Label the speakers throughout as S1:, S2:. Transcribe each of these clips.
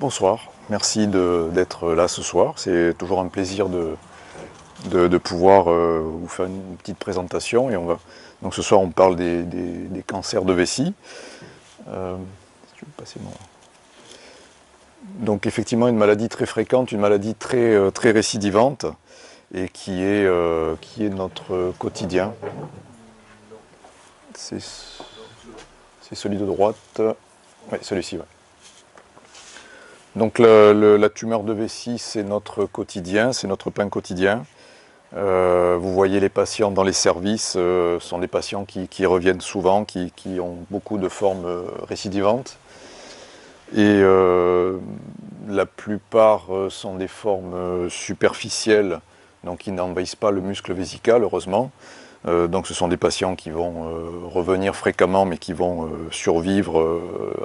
S1: Bonsoir, merci d'être là ce soir. C'est toujours un plaisir de pouvoir vous faire une petite présentation. Donc ce soir, on parle des cancers de vessie. Si tu veux passer Donc effectivement, une maladie très fréquente, une maladie très récidivante et qui est notre quotidien. C'est celui de droite. Oui, celui-ci, ouais. Donc la tumeur de vessie, c'est notre quotidien, c'est notre pain quotidien. Vous voyez les patients dans les services, ce sont des patients qui reviennent souvent, qui ont beaucoup de formes récidivantes. Et la plupart sont des formes superficielles, donc qui n'envahissent pas le muscle vésical, heureusement. Donc ce sont des patients qui vont revenir fréquemment, mais qui vont survivre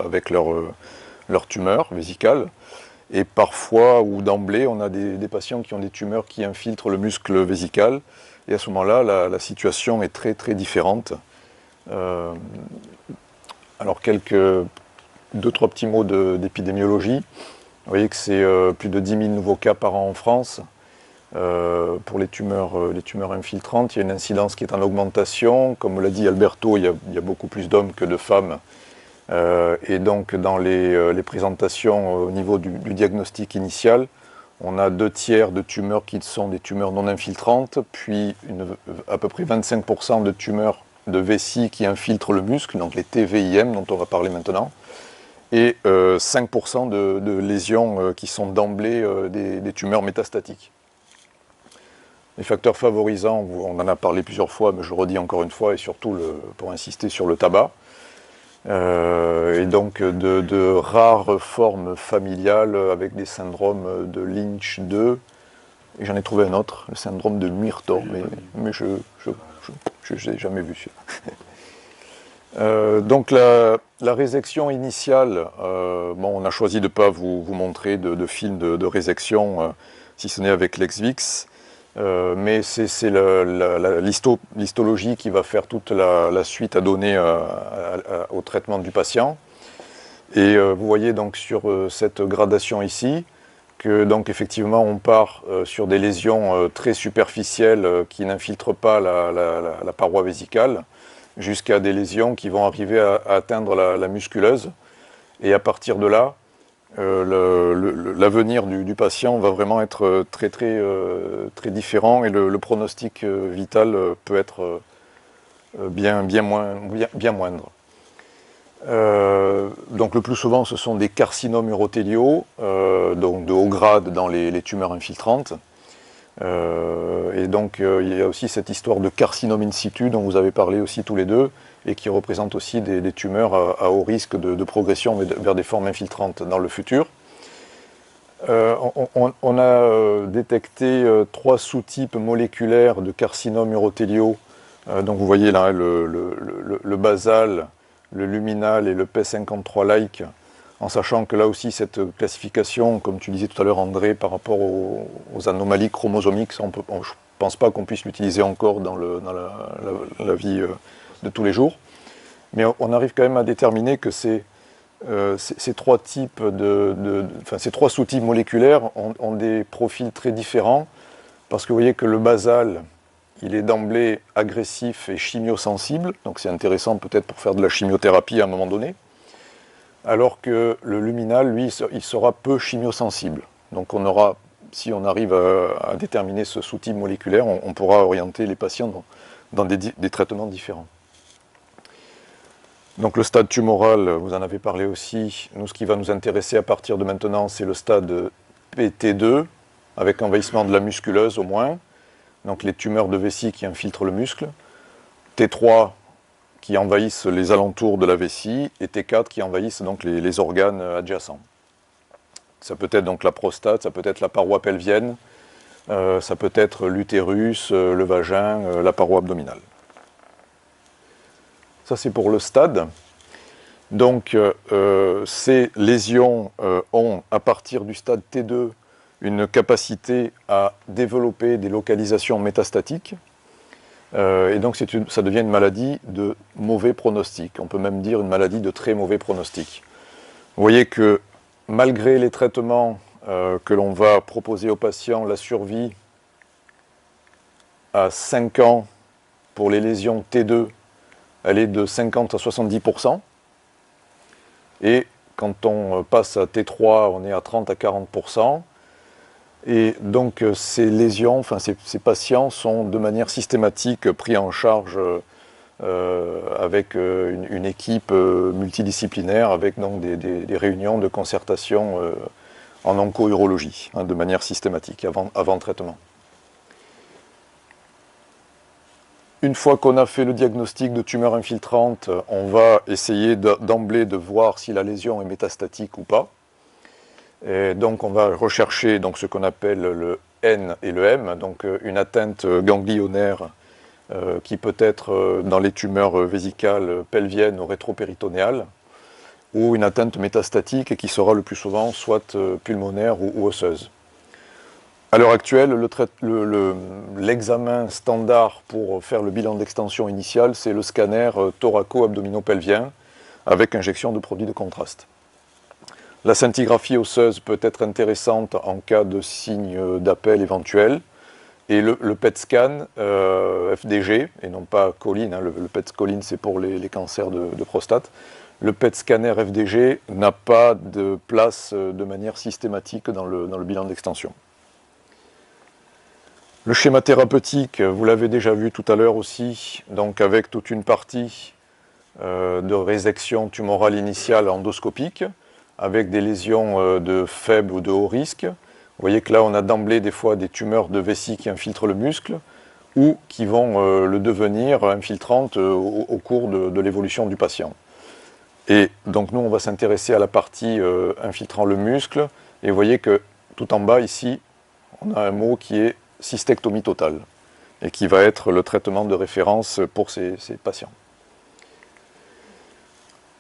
S1: avec leur tumeur vésicale. Et parfois, ou d'emblée, on a des patients qui ont des tumeurs qui infiltrent le muscle vésical. Et à ce moment-là, la situation est très différente. Alors, deux, trois petits mots d'épidémiologie. Vous voyez que c'est plus de 10 000 nouveaux cas par an en France. Pour les tumeurs infiltrantes, il y a une incidence qui est en augmentation. Comme l'a dit Alberto, il y a beaucoup plus d'hommes que de femmes. Et donc dans les présentations au niveau du diagnostic initial, on a 2/3 de tumeurs qui sont des tumeurs non infiltrantes, puis à peu près 25% de tumeurs de vessie qui infiltrent le muscle, donc les TVIM dont on va parler maintenant, et 5% de lésions qui sont d'emblée des tumeurs métastatiques. Les facteurs favorisants, on en a parlé plusieurs fois, mais je le redis encore une fois, et surtout pour insister sur le tabac. Et donc de rares formes familiales avec des syndromes de Lynch 2, et j'en ai trouvé un autre, le syndrome de Muir-Thorne, mais je n'ai jamais vu celui-là. Donc la résection initiale, on a choisi de ne pas vous montrer de film de résection, si ce n'est avec l'Exvix. Mais c'est l'histologie qui va faire toute la suite à donner au traitement du patient. Et vous voyez donc sur cette gradation ici que donc effectivement on part sur des lésions très superficielles qui n'infiltrent pas la paroi vésicale, jusqu'à des lésions qui vont arriver à atteindre la musculeuse. Et à partir de là, l'avenir du patient va vraiment être très différent, et le pronostic vital peut être bien moindre. Donc le plus souvent ce sont des carcinomes urothéliaux, donc de haut grade dans les tumeurs infiltrantes. Et donc il y a aussi cette histoire de carcinome in situ dont vous avez parlé aussi tous les deux, et qui représente aussi des tumeurs à haut risque de progression vers des formes infiltrantes dans le futur. On a détecté 3 sous-types moléculaires de carcinomes urothéliaux. Donc vous voyez là le basal, le luminal et le P53-like, en sachant que là aussi cette classification, comme tu disais tout à l'heure André, par rapport aux anomalies chromosomiques, je ne pense pas qu'on puisse l'utiliser encore dans la vie de tous les jours. Mais on arrive quand même à déterminer que ces 3 types ces 3 sous-types moléculaires ont des profils très différents, parce que vous voyez que le basal, il est d'emblée agressif et chimiosensible, donc c'est intéressant peut-être pour faire de la chimiothérapie à un moment donné, alors que le luminal, lui, il sera peu chimiosensible. Donc si on arrive à déterminer ce sous-type moléculaire, on pourra orienter les patients dans des traitements différents. Donc le stade tumoral, vous en avez parlé aussi. Nous, ce qui va nous intéresser à partir de maintenant, c'est le stade PT2, avec envahissement de la musculeuse au moins. Donc les tumeurs de vessie qui infiltrent le muscle. T3 qui envahissent les alentours de la vessie, et T4 qui envahissent donc les organes adjacents. Ça peut être donc la prostate, ça peut être la paroi pelvienne, ça peut être l'utérus, le vagin, la paroi abdominale. Ça, c'est pour le stade. Donc, ces lésions ont, à partir du stade T2, une capacité à développer des localisations métastatiques. Et donc, ça devient une maladie de mauvais pronostic. On peut même dire une maladie de très mauvais pronostic. Vous voyez que malgré les traitements que l'on va proposer aux patients, la survie à 5 ans pour les lésions T2, elle est de 50 à 70%. Et quand on passe à T3, on est à 30 à 40%. Et donc ces lésions, enfin ces patients sont de manière systématique pris en charge avec une équipe multidisciplinaire, avec donc des réunions de concertation en onco-urologie, hein, de manière systématique, avant traitement. Une fois qu'on a fait le diagnostic de tumeur infiltrante, on va essayer d'emblée de voir si la lésion est métastatique ou pas. Et donc on va rechercher donc, ce qu'on appelle le N et le M, donc une atteinte ganglionnaire qui peut être dans les tumeurs vésicales pelviennes ou rétropéritonéales, ou une atteinte métastatique qui sera le plus souvent soit pulmonaire ou osseuse. À l'heure actuelle, l'examen standard pour faire le bilan d'extension initial, c'est le scanner thoraco-abdominopelvien avec injection de produits de contraste. La scintigraphie osseuse peut être intéressante en cas de signe d'appel éventuel. Et le PET scan FDG, et non pas choline, hein, le PET choline c'est pour les cancers de prostate, le PET scanner FDG n'a pas de place de manière systématique dans le bilan d'extension. Le schéma thérapeutique, vous l'avez déjà vu tout à l'heure aussi, donc avec toute une partie de résection tumorale initiale endoscopique, avec des lésions de faible ou de haut risque. Vous voyez que là, on a d'emblée des fois des tumeurs de vessie qui infiltrent le muscle ou qui vont le devenir infiltrantes au cours de l'évolution du patient. Et donc nous, on va s'intéresser à la partie infiltrant le muscle. Et vous voyez que tout en bas, ici, on a un mot qui est cystectomie totale et qui va être le traitement de référence pour ces patients.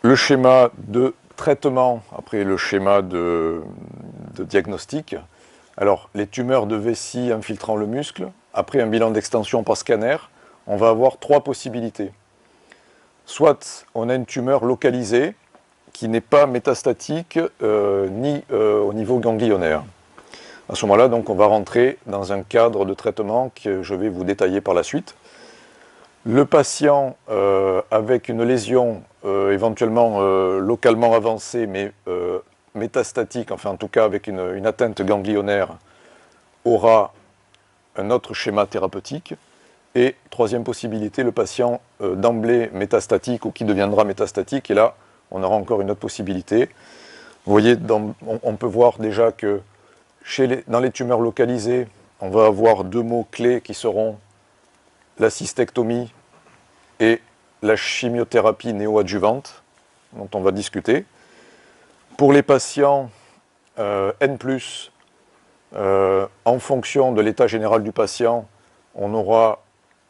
S1: Le schéma de traitement, après le schéma de diagnostic. Alors, les tumeurs de vessie infiltrant le muscle, après un bilan d'extension par scanner, on va avoir 3 possibilités. Soit on a une tumeur localisée qui n'est pas métastatique ni au niveau ganglionnaire. À ce moment-là, donc, on va rentrer dans un cadre de traitement que je vais vous détailler par la suite. Le patient avec une lésion éventuellement localement avancée, mais métastatique, enfin en tout cas avec une atteinte ganglionnaire, aura un autre schéma thérapeutique. Et troisième possibilité, le patient d'emblée métastatique ou qui deviendra métastatique, et là on aura encore une autre possibilité. Vous voyez, on peut voir déjà que dans les tumeurs localisées, on va avoir 2 mots clés qui seront la cystectomie et la chimiothérapie néoadjuvante, dont on va discuter. Pour les patients N+, en fonction de l'état général du patient, on aura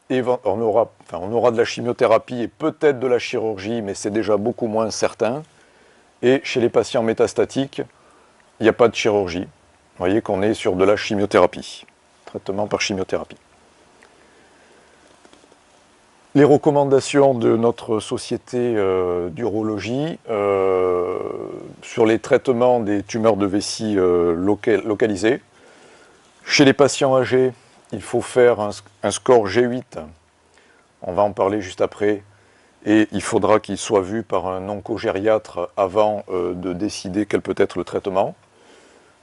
S1: de la chimiothérapie et peut-être de la chirurgie, mais c'est déjà beaucoup moins certain. Et chez les patients métastatiques, il n'y a pas de chirurgie. Vous voyez qu'on est sur de la chimiothérapie, traitement par chimiothérapie. Les recommandations de notre société d'urologie sur les traitements des tumeurs de vessie localisées. Chez les patients âgés, il faut faire un score G8, on va en parler juste après, et il faudra qu'il soit vu par un oncogériatre avant de décider quel peut être le traitement.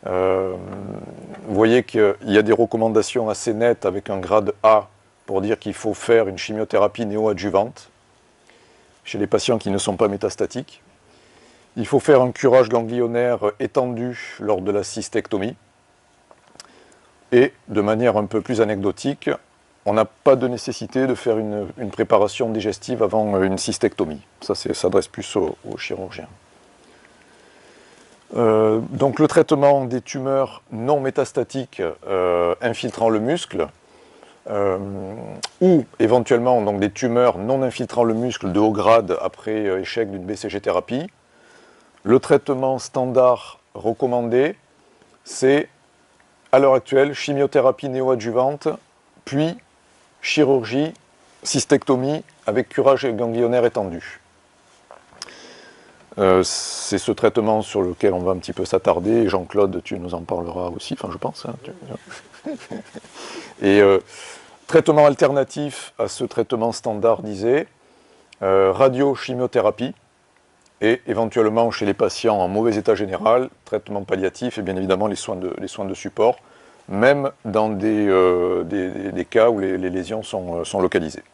S1: Vous voyez qu'il y a des recommandations assez nettes avec un grade A pour dire qu'il faut faire une chimiothérapie néoadjuvante chez les patients qui ne sont pas métastatiques. Il faut faire un curage ganglionnaire étendu lors de la cystectomie. Et de manière un peu plus anecdotique, on n'a pas de nécessité de faire une préparation digestive avant une cystectomie. Ça s'adresse plus aux chirurgiens. Donc le traitement des tumeurs non métastatiques infiltrant le muscle, ou éventuellement donc, des tumeurs non infiltrant le muscle de haut grade après échec d'une BCG thérapie. Le traitement standard recommandé, c'est à l'heure actuelle chimiothérapie néoadjuvante, puis chirurgie, cystectomie avec curage ganglionnaire étendu. C'est ce traitement sur lequel on va un petit peu s'attarder, et Jean-Claude, tu nous en parleras aussi, enfin je pense. Hein, et traitement alternatif à ce traitement standardisé, radio-chimiothérapie, et éventuellement chez les patients en mauvais état général, traitement palliatif et bien évidemment les soins de support, même dans des cas où les lésions sont localisées.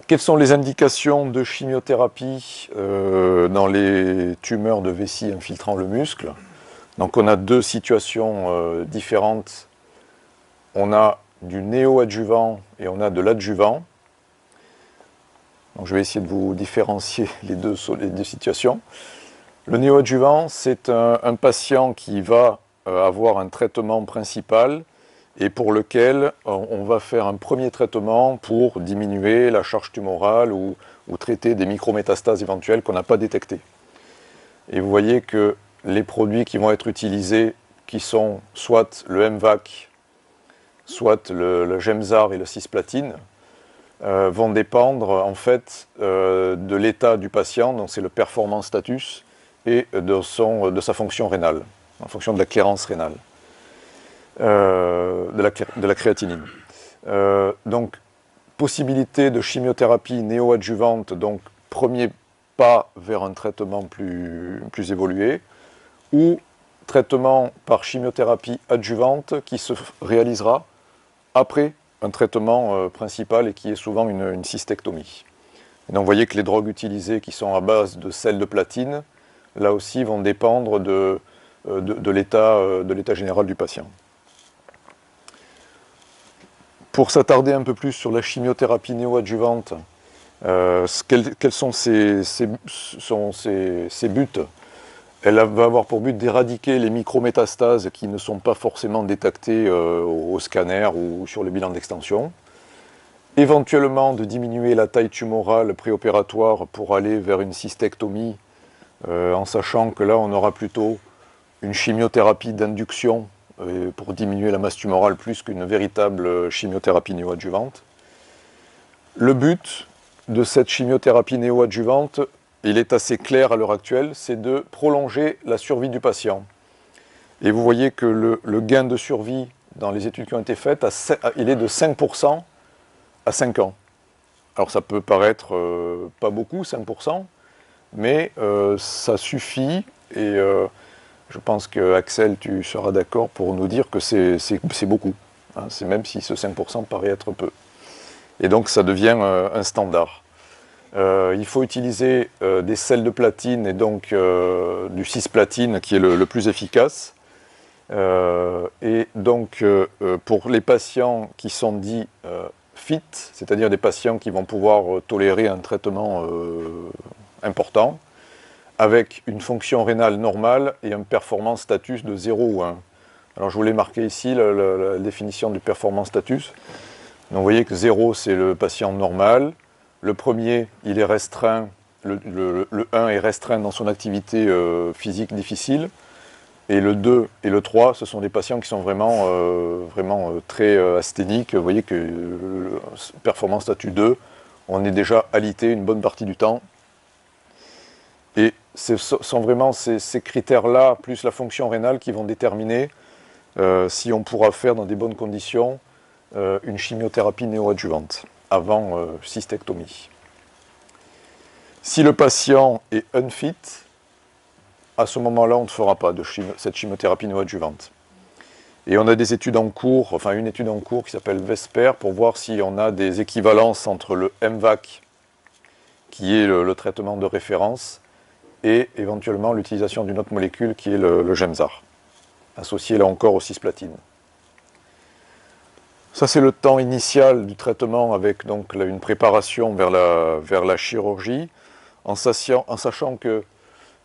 S1: Quelles sont les indications de chimiothérapie dans les tumeurs de vessie infiltrant le muscle? Donc on a deux situations différentes. On a du néoadjuvant et on a de l'adjuvant. Donc je vais essayer de vous différencier les deux situations. Le néoadjuvant, c'est un patient qui va avoir un traitement principal et pour lequel on va faire un premier traitement pour diminuer la charge tumorale ou traiter des micrométastases éventuelles qu'on n'a pas détectées. Et vous voyez que les produits qui vont être utilisés, qui sont soit le MVAC, soit le Gemzar et le cisplatine, vont dépendre en fait de l'état du patient, donc c'est le performance status, et de sa fonction rénale, en fonction de la clairance rénale. De la créatinine. Donc, possibilité de chimiothérapie néoadjuvante, donc premier pas vers un traitement plus évolué, ou traitement par chimiothérapie adjuvante qui se réalisera après un traitement principal et qui est souvent une cystectomie. Et donc vous voyez que les drogues utilisées qui sont à base de sel de platine, là aussi vont dépendre de l'état général du patient. Pour s'attarder un peu plus sur la chimiothérapie néoadjuvante, quels sont ses buts? Elle va avoir pour but d'éradiquer les micrométastases qui ne sont pas forcément détectées au scanner ou sur le bilan d'extension. Éventuellement de diminuer la taille tumorale préopératoire pour aller vers une cystectomie, en sachant que là on aura plutôt une chimiothérapie d'induction pour diminuer la masse tumorale plus qu'une véritable chimiothérapie néoadjuvante. Le but de cette chimiothérapie néoadjuvante, il est assez clair à l'heure actuelle, c'est de prolonger la survie du patient. Et vous voyez que le gain de survie dans les études qui ont été faites, il est de 5% à 5 ans. Alors ça peut paraître pas beaucoup, 5%, mais ça suffit et je pense que Axel, tu seras d'accord pour nous dire que c'est beaucoup. Hein, c'est même si ce 5% paraît être peu. Et donc ça devient un standard. Il faut utiliser des sels de platine et donc du cisplatine qui est le plus efficace. Et donc pour les patients qui sont dits fit, c'est-à-dire des patients qui vont pouvoir tolérer un traitement important, avec une fonction rénale normale et un performance status de 0 ou 1. Alors je voulais marquer ici la définition du performance status. Donc vous voyez que 0 c'est le patient normal, le premier il est restreint, le 1 est restreint dans son activité physique difficile, et le 2 et le 3 ce sont des patients qui sont vraiment très asthéniques. Vous voyez que performance statut 2, on est déjà alité une bonne partie du temps. Et ce sont vraiment ces critères-là, plus la fonction rénale, qui vont déterminer si on pourra faire dans des bonnes conditions une chimiothérapie néoadjuvante avant cystectomie. Si le patient est unfit, à ce moment-là, on ne fera pas de cette chimiothérapie néoadjuvante. Et on a des études en cours, enfin une étude en cours qui s'appelle VESPER, pour voir si on a des équivalences entre le MVAC, qui est le traitement de référence, et éventuellement l'utilisation d'une autre molécule qui est le Gemzar, associé là encore au cisplatine. Ça c'est le temps initial du traitement avec donc une préparation vers la chirurgie, en sachant que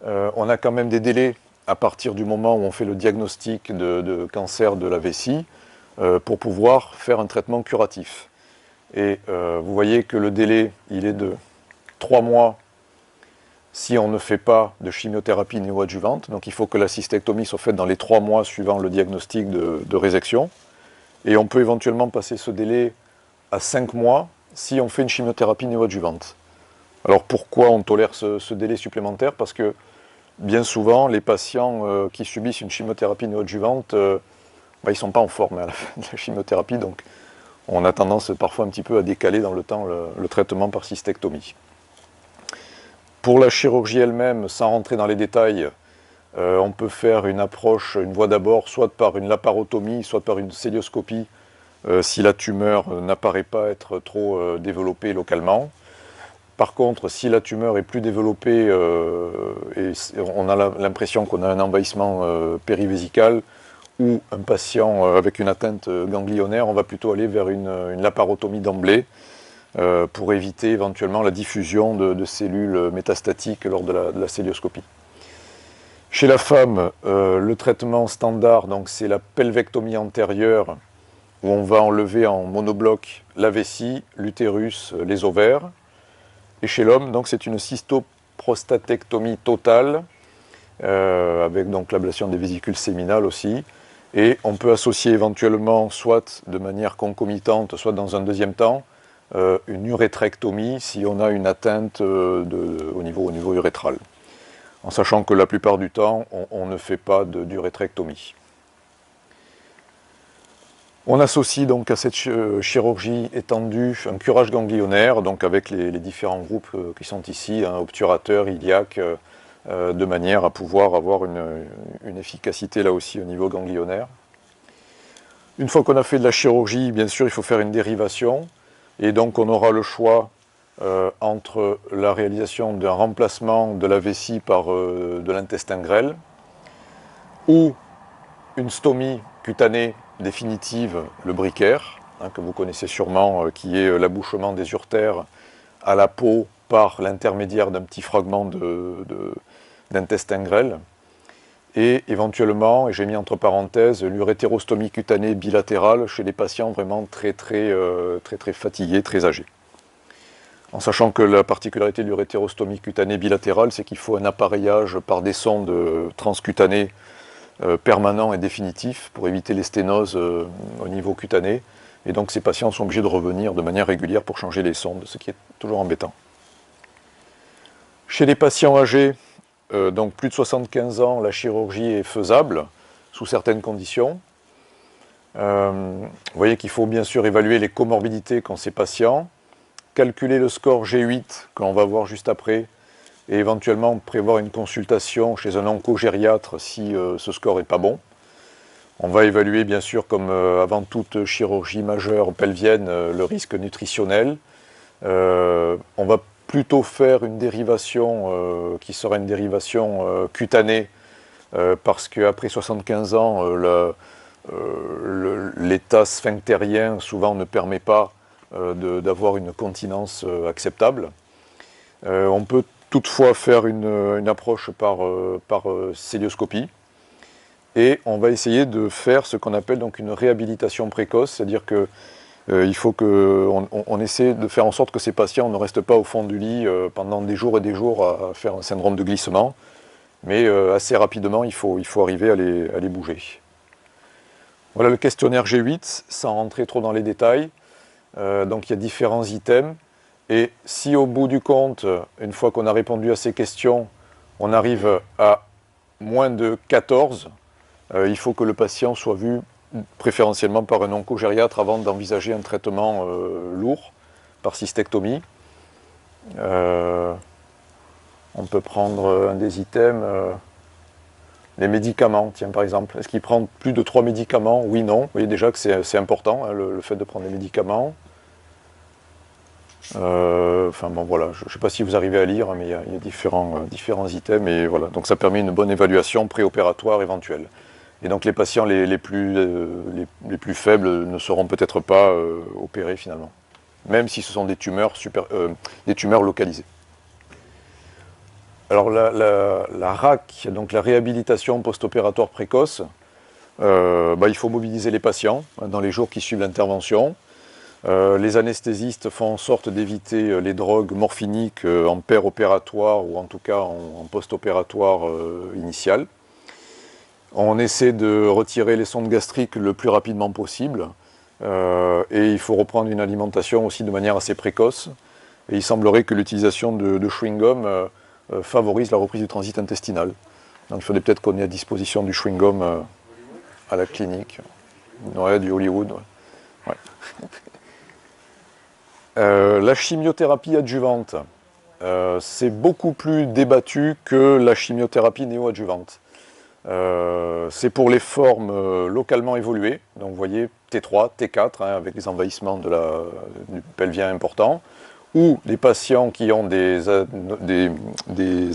S1: on a quand même des délais à partir du moment où on fait le diagnostic de cancer de la vessie pour pouvoir faire un traitement curatif. Et vous voyez que le délai il est de 3 mois si on ne fait pas de chimiothérapie néoadjuvante. Donc il faut que la cystectomie soit faite dans les 3 mois suivant le diagnostic de résection. Et on peut éventuellement passer ce délai à 5 mois si on fait une chimiothérapie néoadjuvante. Alors pourquoi on tolère ce délai supplémentaire? Parce que bien souvent, les patients qui subissent une chimiothérapie néoadjuvante, ils ne sont pas en forme à la fin de la chimiothérapie, donc on a tendance parfois un petit peu à décaler dans le temps le traitement par cystectomie. Pour la chirurgie elle-même, sans rentrer dans les détails, on peut faire une approche, une voie d'abord, soit par une laparotomie, soit par une célioscopie, si la tumeur n'apparaît pas être trop développée localement. Par contre, si la tumeur est plus développée et on a l'impression qu'on a un envahissement périvésical ou un patient avec une atteinte ganglionnaire, on va plutôt aller vers une laparotomie d'emblée pour éviter éventuellement la diffusion de cellules métastatiques lors de la célioscopie. Chez la femme, le traitement standard, c'est la pelvectomie antérieure, où on va enlever en monobloc la vessie, l'utérus, les ovaires. Et chez l'homme, c'est une cystoprostatectomie totale, avec donc l'ablation des vésicules séminales aussi. Et on peut associer éventuellement, soit de manière concomitante, soit dans un deuxième temps, une urétrectomie si on a une atteinte au niveau urétral. En sachant que la plupart du temps, on ne fait pas d'urétrectomie. On associe donc à cette chirurgie étendue un curage ganglionnaire, donc avec les différents groupes qui sont ici, obturateurs, iliaques, de manière à pouvoir avoir une efficacité là aussi au niveau ganglionnaire. Une fois qu'on a fait de la chirurgie, bien sûr, il faut faire une dérivation, et donc on aura le choix entre la réalisation d'un remplacement de la vessie par de l'intestin grêle, ou une stomie cutanée définitive, le Bricaire, que vous connaissez sûrement, qui est l'abouchement des urtères à la peau par l'intermédiaire d'un petit fragment d'intestin grêle, et éventuellement, et j'ai mis entre parenthèses, l'urétérostomie cutanée bilatérale chez les patients vraiment très fatigués, très âgés. En sachant que la particularité de l'urétérostomie cutanée bilatérale, c'est qu'il faut un appareillage par des sondes transcutanées permanent et définitif pour éviter les sténoses au niveau cutané. Et donc ces patients sont obligés de revenir de manière régulière pour changer les sondes, ce qui est toujours embêtant. Chez les patients âgés, donc plus de 75 ans, la chirurgie est faisable sous certaines conditions. Vous voyez qu'il faut bien sûr évaluer les comorbidités qu'ont ces patients, calculer le score G8 que l'on va voir juste après, et éventuellement prévoir une consultation chez un oncogériatre si ce score n'est pas bon. On va évaluer bien sûr, comme avant toute chirurgie majeure pelvienne, le risque nutritionnel. On va plutôt faire une dérivation qui sera une dérivation cutanée, parce qu'après 75 ans, l'état sphinctérien souvent ne permet pas d'avoir une continence acceptable. On peut toutefois faire une approche par célioscopie, et on va essayer de faire ce qu'on appelle donc une réhabilitation précoce, c'est-à-dire que il faut qu'on essaie de faire en sorte que ces patients ne restent pas au fond du lit pendant des jours et des jours à faire un syndrome de glissement, mais assez rapidement il faut arriver à les bouger. Voilà le questionnaire G8, sans rentrer trop dans les détails. Donc il y a différents items. Et si au bout du compte, une fois qu'on a répondu à ces questions, on arrive à moins de 14, il faut que le patient soit vu préférentiellement par un oncogériatre avant d'envisager un traitement lourd par cystectomie. On peut prendre un des items, les médicaments, tiens par exemple. Est-ce qu'il prend plus de 3 médicaments? Oui, non. Vous voyez déjà que c'est important, le fait de prendre des médicaments. Voilà, je ne sais pas si vous arrivez à lire, mais il y a différents items, et voilà, donc ça permet une bonne évaluation préopératoire éventuelle. Et donc les patients les plus faibles ne seront peut-être pas opérés finalement, même si ce sont des tumeurs localisées. Alors la RAC, donc la réhabilitation post-opératoire précoce, il faut mobiliser les patients dans les jours qui suivent l'intervention. Les anesthésistes font en sorte d'éviter les drogues morphiniques en père-opératoire, ou en tout cas en post-opératoire initial. On essaie de retirer les sondes gastriques le plus rapidement possible, et il faut reprendre une alimentation aussi de manière assez précoce. Et il semblerait que l'utilisation de chewing-gum favorise la reprise du transit intestinal. Donc il faudrait peut-être qu'on ait à disposition du chewing-gum à la clinique. Ouais, du Hollywood. Ouais. La chimiothérapie adjuvante, c'est beaucoup plus débattu que la chimiothérapie néoadjuvante. C'est pour les formes localement évoluées, donc vous voyez T3, T4, hein, avec les envahissements du pelvien important, ou les patients qui ont des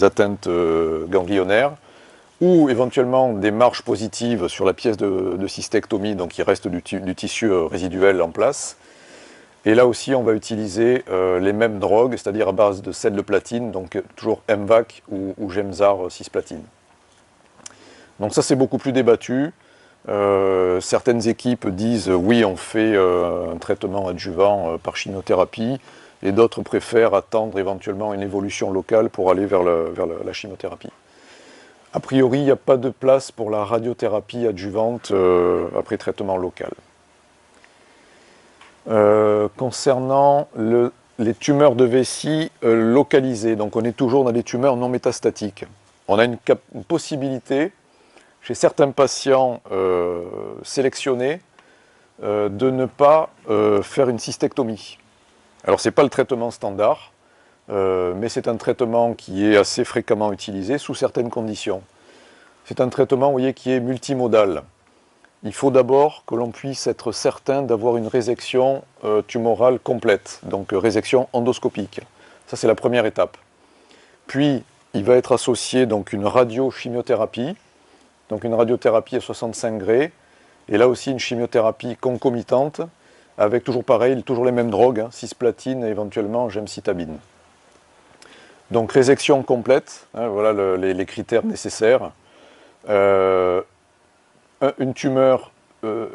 S1: atteintes ganglionnaires, ou éventuellement des marges positives sur la pièce de cystectomie, donc il reste du tissu résiduel en place. Et là aussi, on va utiliser les mêmes drogues, c'est-à-dire à base de sel de platine, donc toujours MVAC ou Gemzar cisplatine. Donc ça, c'est beaucoup plus débattu. Certaines équipes disent oui, on fait un traitement adjuvant par chimiothérapie, et d'autres préfèrent attendre éventuellement une évolution locale pour aller vers la chimiothérapie. A priori, il n'y a pas de place pour la radiothérapie adjuvante après traitement local. Concernant les tumeurs de vessie localisées, donc on est toujours dans des tumeurs non métastatiques. On a une possibilité, chez certains patients sélectionnés, de ne pas faire une cystectomie. Alors ce n'est pas le traitement standard, mais c'est un traitement qui est assez fréquemment utilisé sous certaines conditions. C'est un traitement, vous voyez, qui est multimodal. Il faut d'abord que l'on puisse être certain d'avoir une résection tumorale complète, donc résection endoscopique. Ça, c'est la première étape. Puis, il va être associé donc une radiochimiothérapie, donc une radiothérapie à 65 degrés, et là aussi une chimiothérapie concomitante, avec toujours pareil, toujours les mêmes drogues, hein, cisplatine et éventuellement gemcitabine. Donc résection complète, hein, voilà les critères nécessaires. Une tumeur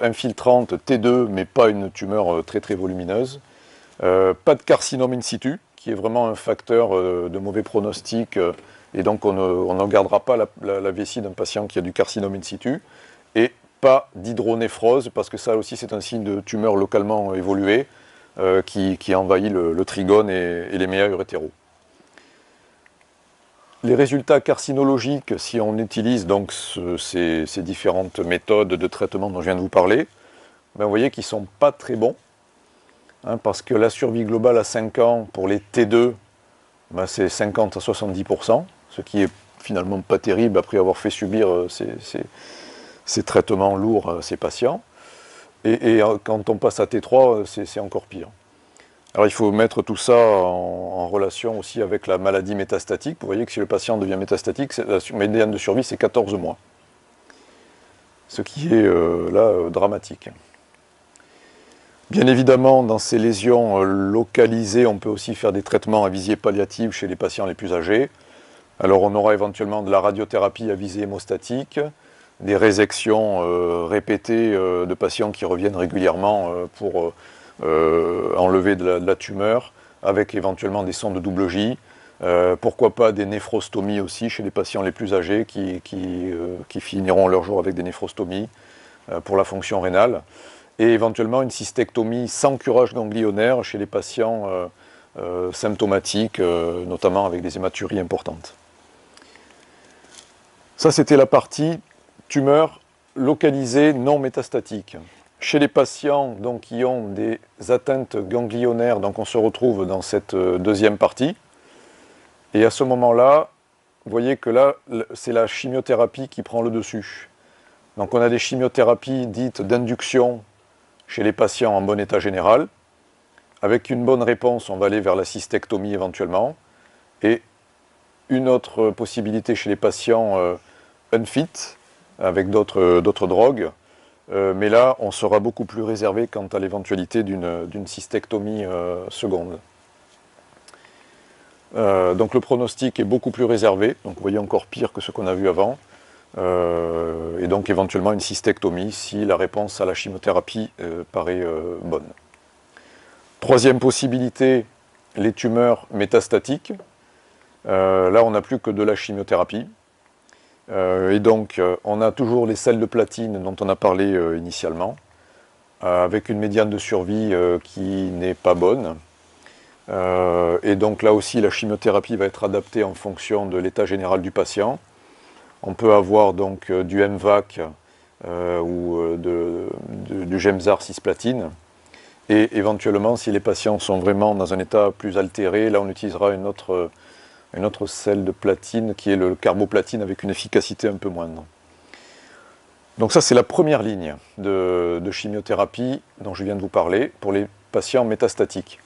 S1: infiltrante T2, mais pas une tumeur très très volumineuse. Pas de carcinome in situ, qui est vraiment un facteur de mauvais pronostic, et donc on ne gardera pas la vessie d'un patient qui a du carcinome in situ. Et pas d'hydronéphrose, parce que ça aussi c'est un signe de tumeur localement évoluée qui envahit le trigone et les méas urétéraux. Les résultats carcinologiques, si on utilise donc ces différentes méthodes de traitement dont je viens de vous parler, ben vous voyez qu'ils ne sont pas très bons, hein, parce que la survie globale à 5 ans pour les T2, ben c'est 50 à 70%, ce qui est finalement pas terrible après avoir fait subir ces traitements lourds à ces patients. Et quand on passe à T3, c'est encore pire. Alors il faut mettre tout ça en relation aussi avec la maladie métastatique. Vous voyez que si le patient devient métastatique, la médiane de survie c'est 14 mois. Ce qui est dramatique. Bien évidemment, dans ces lésions localisées, on peut aussi faire des traitements à visée palliative chez les patients les plus âgés. Alors on aura éventuellement de la radiothérapie à visée hémostatique, des résections répétées de patients qui reviennent régulièrement pour enlever de la tumeur, avec éventuellement des sondes de double J, pourquoi pas des néphrostomies aussi chez les patients les plus âgés qui finiront leur jour avec des néphrostomies pour la fonction rénale, et éventuellement une cystectomie sans curage ganglionnaire chez les patients symptomatiques, notamment avec des hématuries importantes. Ça, c'était la partie tumeur localisée non métastatique. Chez les patients donc, qui ont des atteintes ganglionnaires, donc on se retrouve dans cette deuxième partie. Et à ce moment-là, vous voyez que là, c'est la chimiothérapie qui prend le dessus. Donc on a des chimiothérapies dites d'induction chez les patients en bon état général. Avec une bonne réponse, on va aller vers la cystectomie éventuellement. Et une autre possibilité chez les patients unfit, avec d'autres drogues. Mais là, on sera beaucoup plus réservé quant à l'éventualité d'une cystectomie seconde. Donc le pronostic est beaucoup plus réservé, donc vous voyez encore pire que ce qu'on a vu avant. Et donc éventuellement une cystectomie si la réponse à la chimiothérapie paraît bonne. Troisième possibilité, les tumeurs métastatiques. Là, on n'a plus que de la chimiothérapie. Et donc, on a toujours les sels de platine dont on a parlé initialement, avec une médiane de survie qui n'est pas bonne. Et donc là aussi, la chimiothérapie va être adaptée en fonction de l'état général du patient. On peut avoir donc du MVAC ou du Gemzar cisplatine. Et éventuellement, si les patients sont vraiment dans un état plus altéré, là on utilisera une autre sel de platine qui est le carboplatine avec une efficacité un peu moindre. Donc ça c'est la première ligne de chimiothérapie dont je viens de vous parler pour les patients métastatiques.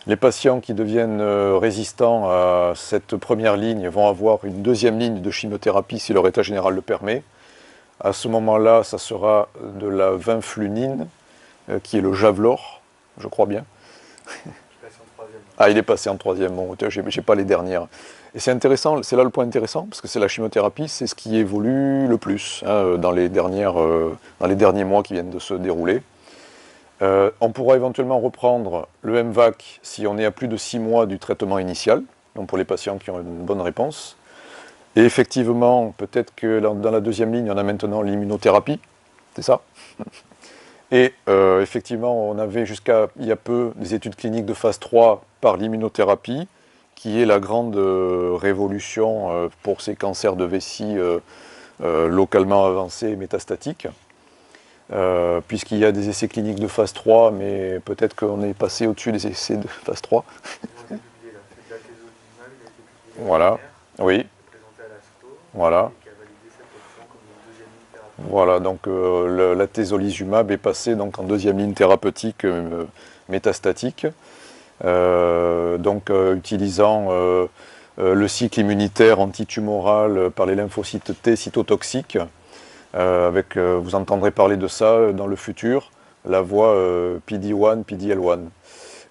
S1: Les patients qui deviennent résistants à cette première ligne vont avoir une deuxième ligne de chimiothérapie si leur état général le permet. À ce moment-là, ça sera de la vinflunine, qui est le Javlor, je crois bien. Ah, il est passé en troisième, bon, j'ai pas les dernières. Et c'est intéressant, c'est là le point intéressant, parce que c'est la chimiothérapie, c'est ce qui évolue le plus hein, dans les derniers mois qui viennent de se dérouler. On pourra éventuellement reprendre le MVAC si on est à plus de 6 mois du traitement initial, donc pour les patients qui ont une bonne réponse. Et effectivement, peut-être que dans la deuxième ligne, on a maintenant l'immunothérapie, c'est ça? Et effectivement, on avait jusqu'à il y a peu des études cliniques de phase 3 par l'immunothérapie, qui est la grande révolution pour ces cancers de vessie localement avancés et métastatiques. Puisqu'il y a des essais cliniques de phase 3, mais peut-être qu'on est passé au-dessus des essais de phase 3. Voilà, oui. Voilà. Voilà, donc la tezolizumab est passée donc, en deuxième ligne thérapeutique métastatique, utilisant le cycle immunitaire antitumoral par les lymphocytes T cytotoxiques. Vous entendrez parler de ça dans le futur, la voie PD-1, PD-L1.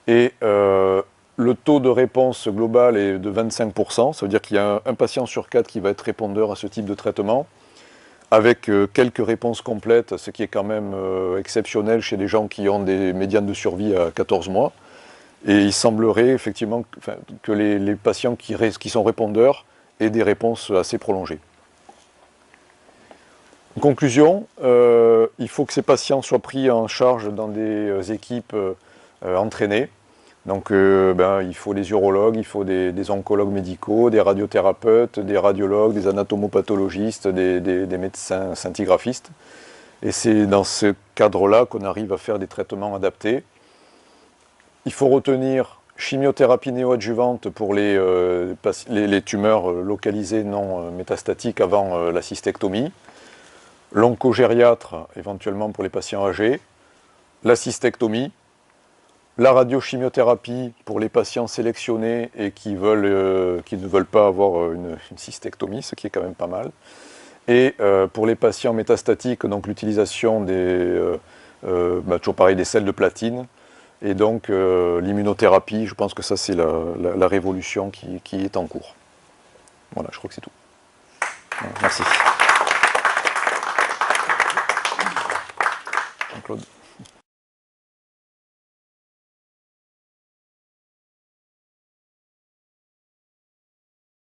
S1: Et le taux de réponse global est de 25%, ça veut dire qu'il y a un patient sur 4 qui va être répondeur à ce type de traitement, avec quelques réponses complètes, ce qui est quand même exceptionnel chez les gens qui ont des médianes de survie à 14 mois. Et il semblerait effectivement que les patients qui sont répondeurs aient des réponses assez prolongées. En conclusion, il faut que ces patients soient pris en charge dans des équipes entraînées. Donc il faut des urologues, il faut des oncologues médicaux, des radiothérapeutes, des radiologues, des anatomopathologistes, des médecins scintigraphistes. Et c'est dans ce cadre-là qu'on arrive à faire des traitements adaptés. Il faut retenir chimiothérapie néoadjuvante pour les tumeurs localisées non métastatiques avant la cystectomie. L'oncogériatre, éventuellement pour les patients âgés, la cystectomie, la radiochimiothérapie pour les patients sélectionnés et qui ne veulent pas avoir une cystectomie, ce qui est quand même pas mal. Et pour les patients métastatiques, donc l'utilisation toujours pareil, des sels de platine. Et donc l'immunothérapie, je pense que ça c'est la révolution qui est en cours. Voilà, je crois que c'est tout. Voilà, merci. Claude.